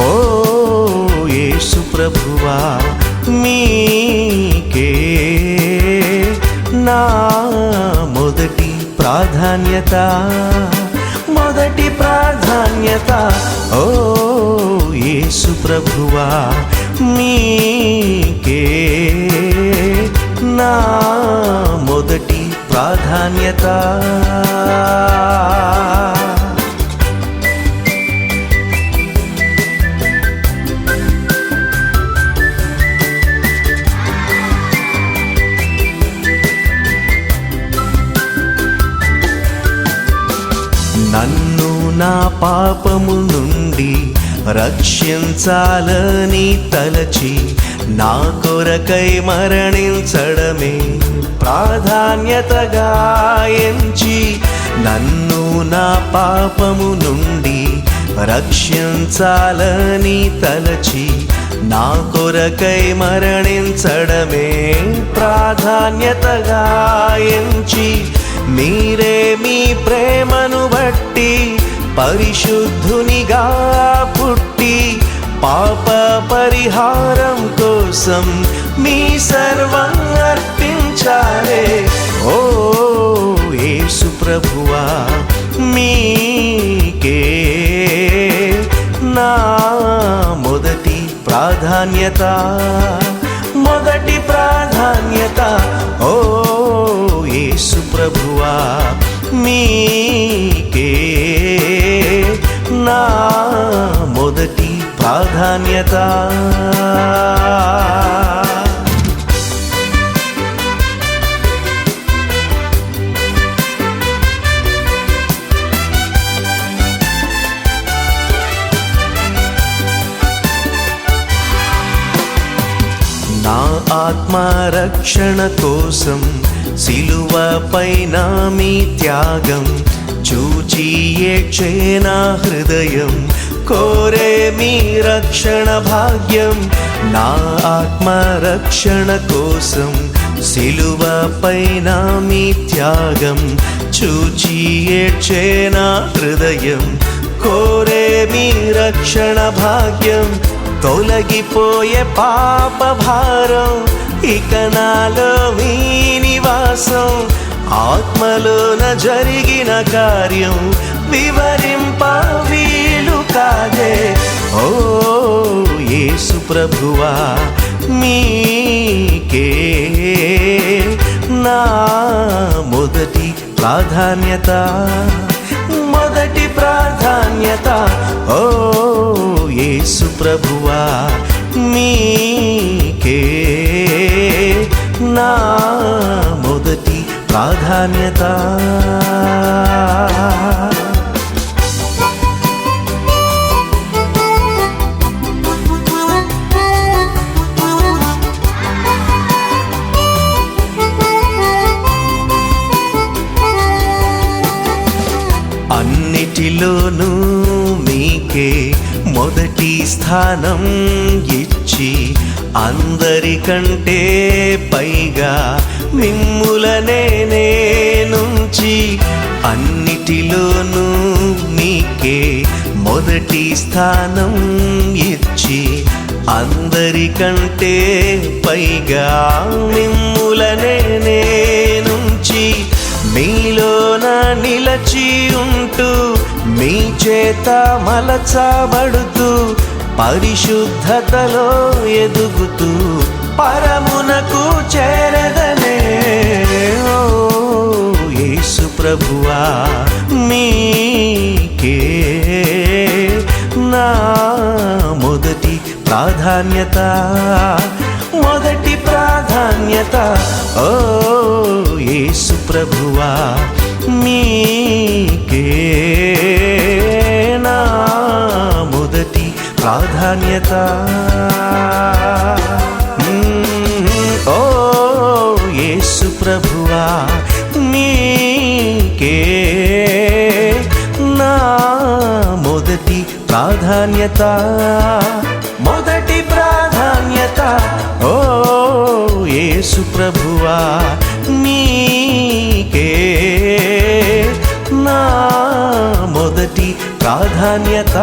ఓ యేసు ప్రభువా మీకే నా మొదటి ప్రాధాన్యత, మొదటి ప్రాధాన్యత. ఓ యేసు ప్రభువా మీకే నా మొదటి ప్రాధాన్యత. నన్ను నా పాపము నుండి రక్షించాలని తలచి నా కొరకై మరణించడమే ప్రాధాన్యతగా ఎంచి, నన్ను నా పాపము నుండి రక్షించాలని తలచి నా కొరకై మరణించడమే ప్రాధాన్యతగా ఎంచి, మీరే మీ ప్రేమను బట్టి పరిశుద్ధునిగా పుట్టి పాప పరిహారం కోసం మీ సర్వం అర్పించారే. ఓ యేసు ప్రభువా మీకే నా మొదటి ప్రాధాన్యత, మొదటి ప్రాధాన్యత. ఓ యేసు ప్రభువా మీకే నా మొదటి ప్రాధాన్యత. నా ఆత్మరక్షణ కోసం సిలువపైన మీ త్యాగం చూచి ఏడ్చే నా హృదయం, కోరే మీ రక్షణ భాగ్యం. నా ఆత్మరక్షణ కోసం సిలువపైన మీ త్యాగం చూచి ఏడ్చే నా హృదయం, కోరే మీ రక్షణ భాగ్యం. తొలగిపోయే పాప భారం ఇక నాలో మీ నివాసం, ఆత్మలోన జరిగిన కార్యం వివరింప వీలు కాదే. ఓ యేసు ప్రభువా మీకే నా మొదటి ప్రాధాన్యత, మొదటి ప్రాధాన్యత. ఓ యేసు ప్రభువా మీకే నా మొదటి ప్రాధాన్యత. అన్నిటిలోనూ మీకే మొదటి స్థానం ఇచ్చి, అందరికంటే పైగా మిమ్ములనే నేనుంచి, అన్నిటిలోనూ మీకే మొదటి స్థానం ఇచ్చి, అందరికంటే పైగా మిమ్ములనే నేనుంచి, మీలోన నిలచి ఉంటూ మీ చేత మలచబడుతూ పరిశుద్ధతలో ఎదుగుతూ పరమునకు చేరదనే. ఓ యేసు ప్రభువా మీకే నా మొదటి ప్రాధాన్యత, మొదటి ప్రాధాన్యత. ఓ యేసు ప్రభువా మీకే నా మొదటి ప్రాధాన్యత. ఓ యేసు ప్రభువా మీకే నా మొదటి ప్రాధాన్యత, మొదటి ప్రాధాన్యత. ఓ యేసు ప్రభువా మీకే నా మొదటి ప్రాధాన్యత.